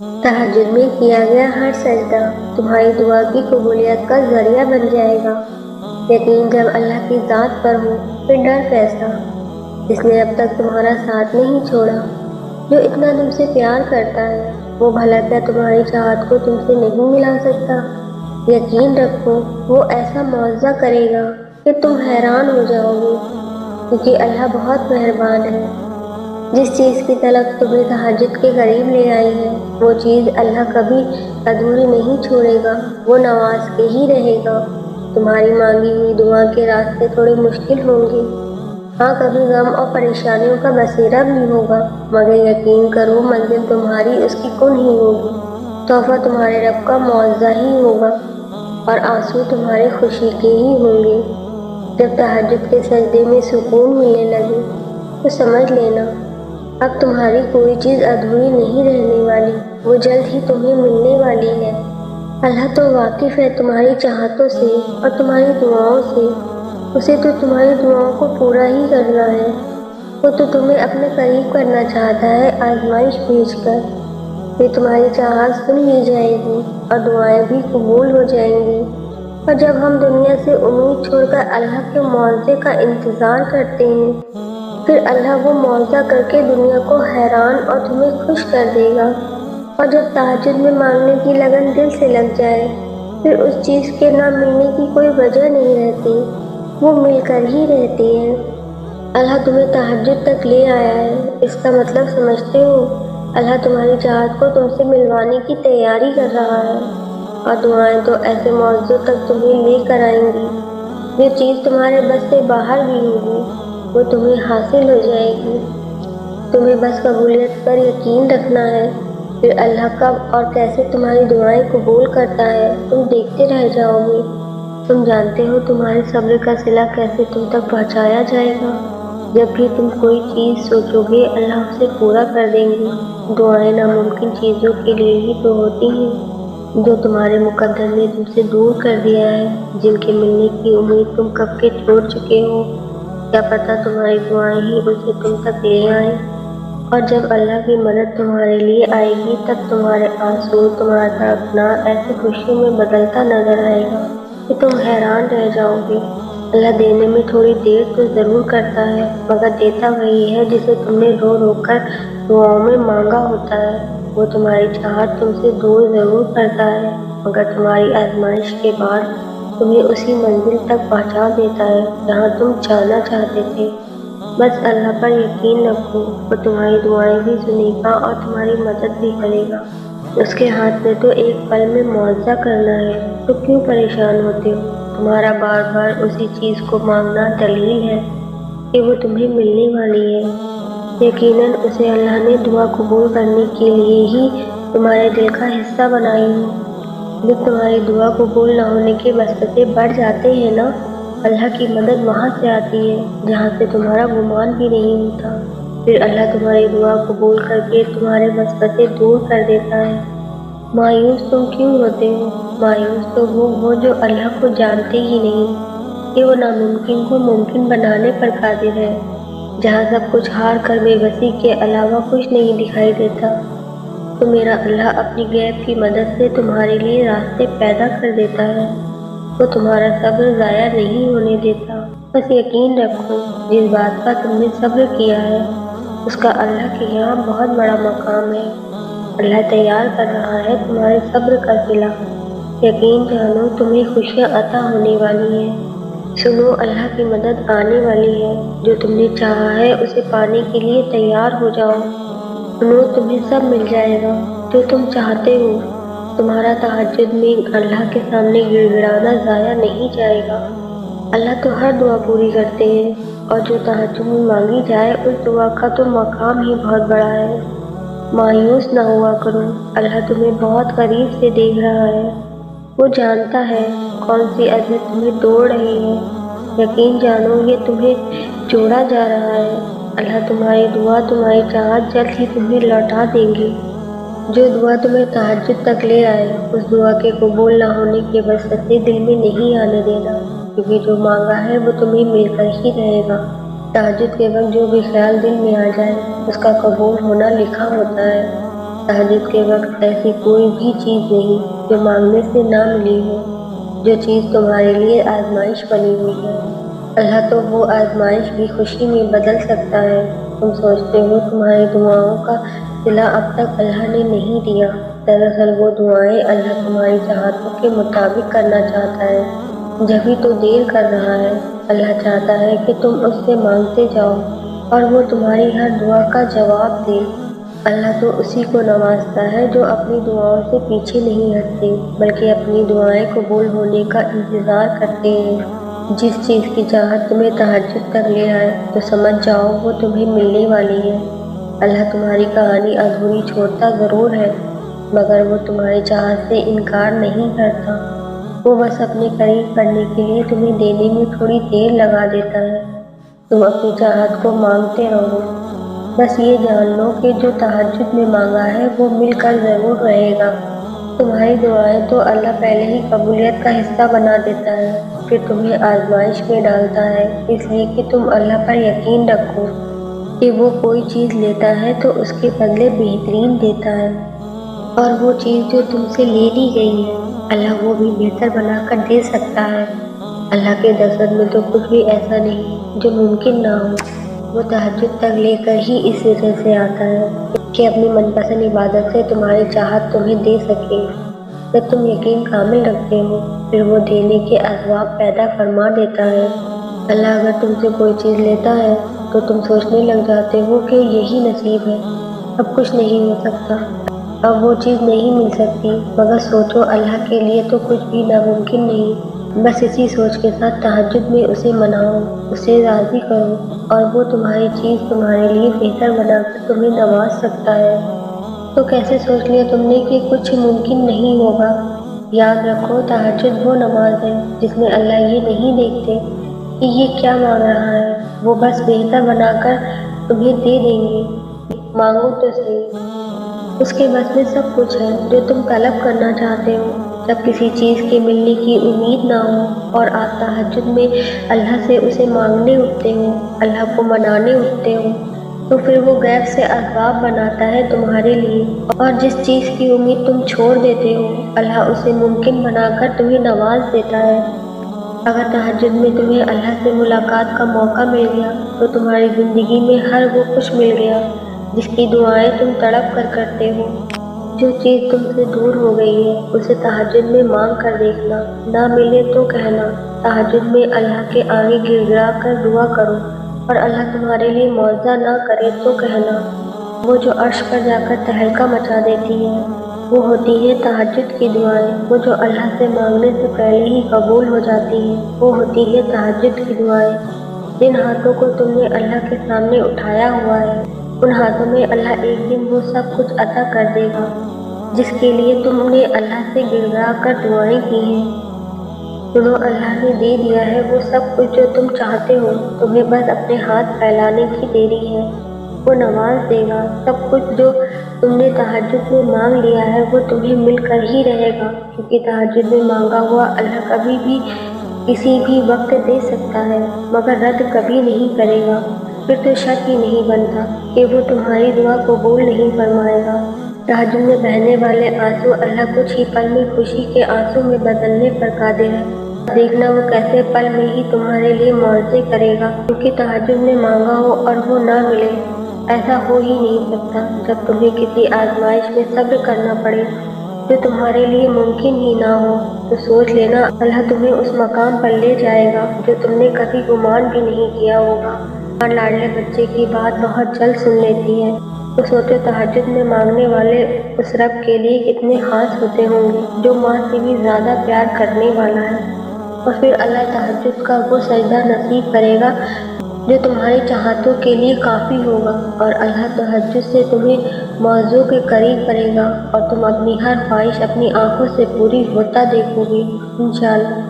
تہجد میں کیا گیا ہر سجدہ تمہاری دعا کی قبولیت کا ذریعہ بن جائے گا۔ یقین جب اللہ کی ذات پر ہو پھر ڈر کیسا، جس نے اب تک تمہارا ساتھ نہیں چھوڑا، جو اتنا تم سے پیار کرتا ہے، وہ بھلا کیا تمہاری چاہت کو تم سے نہیں ملا سکتا؟ یقین رکھو وہ ایسا معجزہ کرے گا کہ تم حیران ہو جاؤ گے، کیونکہ اللہ بہت مہربان ہے۔ جس چیز کی طلب تمہیں تہجد کے قریب لے آئی ہے، وہ چیز اللہ کبھی ادھوری نہیں چھوڑے گا، وہ نواز کے ہی رہے گا۔ تمہاری مانگی ہوئی دعا کے راستے تھوڑے مشکل ہوں گے، ہاں کبھی غم اور پریشانیوں کا بسیرا بھی ہوگا، مگر یقین کرو منزل تمہاری اس کی کن ہی ہوگی، تحفہ تمہارے رب کا معجزہ ہی ہوگا، اور آنسو تمہارے خوشی کے ہی ہوں گے۔ جب تہجد کے سجدے میں سکون ملنے لگے تو سمجھ لینا اب تمہاری کوئی چیز ادھوری نہیں رہنے والی، وہ جلد ہی تمہیں ملنے والی ہے۔ اللہ تو واقف ہے تمہاری چاہتوں سے اور تمہاری دعاؤں سے، اسے تو تمہاری دعاؤں کو پورا ہی کرنا ہے۔ وہ تو تمہیں اپنے قریب کرنا چاہتا ہے آزمائش بھیج کر، پھر تمہاری چاہت سن لی جائے گی اور دعائیں بھی قبول ہو جائیں گی۔ اور جب ہم دنیا سے امید چھوڑ کر اللہ کے معاوضے کا انتظار کرتے ہیں، پھر اللہ وہ معاوضہ کر کے دنیا کو حیران اور تمہیں خوش کر دے گا۔ اور جب تہجد میں مانگنے کی لگن دل سے لگ جائے، پھر اس چیز کے نہ ملنے کی کوئی وجہ نہیں رہتی، وہ مل کر ہی رہتی ہے۔ اللہ تمہیں تہجد تک لے آیا ہے، اس کا مطلب سمجھتے ہو؟ اللہ تمہاری چاہت کو تم سے ملوانے کی تیاری کر رہا ہے، اور دعائیں تو ایسے معجزوں تک تمہیں لے کر آئیں گی، جو چیز تمہارے بس سے باہر بھی ہوگی وہ تمہیں حاصل ہو جائے گی۔ تمہیں بس قبولیت پر یقین رکھنا ہے، پھر اللہ کب اور کیسے تمہاری دعائیں قبول کرتا ہے تم دیکھتے رہ جاؤ گے۔ تم جانتے ہو تمہارے صبر کا صلہ کیسے تم تک پہنچایا جائے گا؟ جب بھی تم کوئی چیز سوچو گے اللہ اسے پورا کر دیں گے۔ دعائیں ناممکن چیزوں کے لیے ہی تو ہوتی ہیں جو تمہارے مقدر نے تم سے دور کر دیا ہے، جن کے ملنے کی امید تم کب کے چھوڑ چکے ہو۔ کیا پتہ تمہاری دعائیں ہی اسے تم تک لے آئیں، اور جب اللہ کی مدد تمہارے لیے آئے گی تب تمہارے آنسو، تمہارا تڑپنا ایسی خوشی میں بدلتا نظر آئے گا کہ تم حیران رہ جاؤ گے۔ اللہ دینے میں تھوڑی دیر تو ضرور کرتا ہے، مگر دیتا وہی ہے جسے تم نے رو رو کر دعاؤں میں مانگا ہوتا ہے۔ وہ تمہاری چاہت تم سے دور ضرور کرتا ہے، مگر تمہاری آزمائش کے بعد تمہیں اسی منزل تک پہنچا دیتا ہے جہاں تم جانا چاہتے تھے۔ بس اللہ پر یقین رکھو، وہ تمہاری دعائیں بھی سنے گا اور تمہاری مدد بھی کرے گا۔ اس کے ہاتھ میں تو ایک پل میں معجزہ کرنا ہے، تو کیوں پریشان ہوتے ہو؟ تمہارا بار بار اسی چیز کو مانگنا دلیل ہے کہ وہ تمہیں ملنے والی ہے۔ یقیناً اسے اللہ نے دعا قبول کرنے کے لیے ہی تمہارے دل کا حصہ بنائی ہے۔ جب تمہاری دعا قبول نہ ہونے کے وسوسے بڑھ جاتے ہیں نا، اللہ کی مدد وہاں سے آتی ہے جہاں سے تمہارا گمان بھی نہیں ہوتا۔ پھر اللہ تمہاری دعا قبول کر کے تمہارے وسوسے دور کر دیتا ہے۔ مایوس تم کیوں ہوتے ہو؟ مایوس تو وہ ہو جو اللہ کو جانتے ہی نہیں کہ وہ ناممکن کو ممکن بنانے پر قادر ہے، جہاں سب کچھ ہار کر بے بسی کے علاوہ کچھ نہیں دکھائی دیتا۔ تو میرا اللہ اپنی غیب کی مدد سے تمہارے لیے راستے پیدا کر دیتا ہے، وہ تمہارا صبر ضائع نہیں ہونے دیتا۔ بس یقین رکھو جس بات کا تم نے صبر کیا ہے اس کا اللہ کے یہاں بہت بڑا مقام ہے۔ اللہ تیار کر رہا ہے تمہارے صبر کا صلہ۔ یقین جانو تمہیں خوشیاں عطا ہونے والی ہیں۔ سنو اللہ کی مدد آنے والی ہے، جو تم نے چاہا ہے اسے پانے کے لیے تیار ہو جاؤ۔ سنو تمہیں سب مل جائے گا جو تم چاہتے ہو۔ تمہارا تہجد میں اللہ کے سامنے گڑ گڑانا ضائع نہیں جائے گا۔ اللہ تو ہر دعا پوری کرتے ہیں، اور جو تہجد میں مانگی جائے اس دعا کا تو مقام ہی بہت بڑا ہے۔ مایوس نہ ہوا کرو، اللہ تمہیں بہت قریب سے دیکھ رہا ہے، وہ جانتا ہے کون سی اذیت تمہیں توڑ رہی ہے۔ یقین جانو یہ تمہیں جوڑا جا رہا ہے۔ اللہ تمہاری دعا، تمہاری چاہت جلد ہی تمہیں لوٹا دیں گے۔ جو دعا تمہیں تہجد تک لے آئے، اس دعا کے قبول نہ ہونے کے وسوسے دل میں نہیں آنے دینا، کیونکہ جو مانگا ہے وہ تمہیں مل کر ہی رہے گا۔ تہجد کے وقت جو بھی خیال دل میں آ جائے اس کا قبول ہونا لکھا ہوتا ہے۔ تہجد کے وقت ایسی کوئی بھی چیز نہیں جو مانگنے سے نہ ملی ہو، جو چیز تمہارے لیے آزمائش بنی ہوئی ہے۔ اللہ تو وہ آزمائش بھی خوشی میں بدل سکتا ہے۔ تم سوچتے ہو تمہاری دعاؤں کا صلہ اب تک اللہ نے نہیں دیا، دراصل وہ دعائیں اللہ تمہاری چاہتوں کے مطابق کرنا چاہتا ہے، جبھی تو دیر کر رہا ہے۔ اللہ چاہتا ہے کہ تم اس سے مانگتے جاؤ اور وہ تمہاری ہر دعا کا جواب دے۔ اللہ تو اسی کو نوازتا ہے جو اپنی دعاؤں سے پیچھے نہیں ہٹتے، بلکہ اپنی دعائیں قبول ہونے کا انتظار کرتے ہیں۔ جس چیز کی چاہت تمہیں تہجد تک لے آئے تو سمجھ جاؤ وہ تمہیں ملنے والی ہے۔ اللہ تمہاری کہانی ادھوری چھوڑتا ضرور ہے، مگر وہ تمہاری چاہت سے انکار نہیں کرتا۔ وہ بس اپنے قریب کرنے کے لیے تمہیں دینے میں تھوڑی دیر لگا دیتا ہے۔ تم اپنی چاہت کو مانگتے رہو، بس یہ جان لو کہ جو تہجد میں مانگا ہے وہ مل کر ضرور رہے گا۔ تمہاری دعائیں تو اللہ پہلے ہی قبولیت کا حصہ بنا دیتا ہے، پھر تمہیں آزمائش میں ڈالتا ہے، اس لیے کہ تم اللہ پر یقین رکھو کہ وہ کوئی چیز لیتا ہے تو اس کے بدلے بہترین دیتا ہے، اور وہ چیز جو تم سے لے لی گئی ہے اللہ وہ بھی بہتر بنا کر دے سکتا ہے۔ اللہ کے دستور میں تو کچھ بھی ایسا نہیں جو ممکن نہ ہو۔ وہ تہجد تک لے کر ہی اس وجہ سے آتا ہے کہ اپنی من پسند عبادت سے تمہاری چاہت تمہیں دے سکے۔ جب تم یقین کامل رکھتے ہو پھر وہ دینے کے اسباب پیدا فرما دیتا ہے۔ اللہ اگر تم سے کوئی چیز لیتا ہے تو تم سوچنے لگ جاتے ہو کہ یہی نصیب ہے، اب کچھ نہیں ہو سکتا، اب وہ چیز نہیں مل سکتی، مگر سوچو اللہ کے لیے تو کچھ بھی ناممکن نہیں۔ بس اسی سوچ کے ساتھ تہجد میں اسے مناؤ، اسے راضی کرو، اور وہ تمہاری چیز تمہارے لیے بہتر بنا کر تمہیں نواز سکتا ہے۔ تو کیسے سوچ لیا تم نے کہ کچھ ممکن نہیں ہوگا؟ یاد رکھو تہجد وہ نماز ہے جس میں اللہ یہ نہیں دیکھتے کہ یہ کیا مانگ رہا ہے، وہ بس بہتر بنا کر تمہیں دے دیں گے۔ مانگو تو صحیح، اس کے بس میں سب کچھ ہے جو تم طلب کرنا چاہتے ہو۔ جب کسی چیز کے ملنے کی امید نہ ہو اور آپ تہجد میں اللہ سے اسے مانگنے اٹھتے ہو، اللہ کو منانے اٹھتے ہو، تو پھر وہ غیب سے اسباب بناتا ہے تمہارے لیے، اور جس چیز کی امید تم چھوڑ دیتے ہو اللہ اسے ممکن بنا کر تمہیں نواز دیتا ہے۔ اگر تہجد میں تمہیں اللہ سے ملاقات کا موقع مل گیا تو تمہاری زندگی میں ہر وہ کچھ مل گیا جس کی دعائیں تم تڑپ کر کرتے ہو۔ جو چیز تم سے دور ہو گئی ہے اسے تہجد میں مانگ کر دیکھنا، نہ ملے تو کہنا، تہجد میں اللہ کے آگے گر گرا کر دعا کرو، اور اللہ تمہارے لیے معاوضہ نہ کرے تو کہنا۔ وہ جو عرش پر جا کر تہلکہ مچا دیتی ہے وہ ہوتی ہے تہجد کی دعائیں، وہ جو اللہ سے مانگنے سے پہلے ہی قبول ہو جاتی ہیں وہ ہوتی ہے تہجد کی دعائیں۔ جن ہاتھوں کو تم نے اللہ کے سامنے اٹھایا ہوا ہے ان ہاتھوں میں اللہ ایک دن وہ سب کچھ عطا کر دے گا جس کے لیے تم نے اللہ سے گر گرا کر دعائیں کی ہیں۔ سنو اللہ نے دے دیا ہے وہ سب کچھ جو تم چاہتے ہو، تمہیں بس اپنے ہاتھ پھیلانے کی دیری ہے۔ وہ نواز دے گا، سب کچھ جو تم نے تہجد میں مانگ لیا ہے وہ تمہیں مل کر ہی رہے گا، کیونکہ تہجد میں مانگا ہوا اللہ کبھی بھی کسی بھی وقت دے سکتا ہے مگر رد کبھی نہیں کرے گا۔ پھر تو شک ہی نہیں بنتا کہ وہ تمہاری دعا قبول نہیں فرمائے گا۔ تہجد میں بہنے والے آنسو اللہ کچھ ہی پل میں خوشی کے آنسو میں بدلنے پر قادر ہے۔ دیکھنا وہ کیسے پل میں ہی تمہارے لیے معاوضے کرے گا، کیونکہ تہجد میں مانگا ہو اور وہ نہ ملے، ایسا ہو ہی نہیں سکتا۔ جب تمہیں کسی آزمائش میں صبر کرنا پڑے جو تمہارے لیے ممکن ہی نہ ہو تو سوچ لینا اللہ تمہیں اس مقام پر لے جائے گا جو تم نے کبھی گمان بھی نہیں کیا ہوگا۔ اور لاڈلے بچے کی بات بہت جلد سن لیتی ہے، تو سوچو تہجد میں مانگنے والے اس رب کے لیے کتنے خاص ہوتے ہوں گے جو ماں سے بھی زیادہ پیار کرنے والا ہے۔ اور پھر اللہ تہجد کا وہ سجدہ نصیب کرے گا جو تمہاری چاہتوں کے لیے کافی ہوگا، اور اللہ تہجد سے تمہیں موضوع کے قریب کرے گا اور تم اپنی ہر خواہش اپنی آنکھوں سے پوری ہوتا دیکھو گے انشاءاللہ۔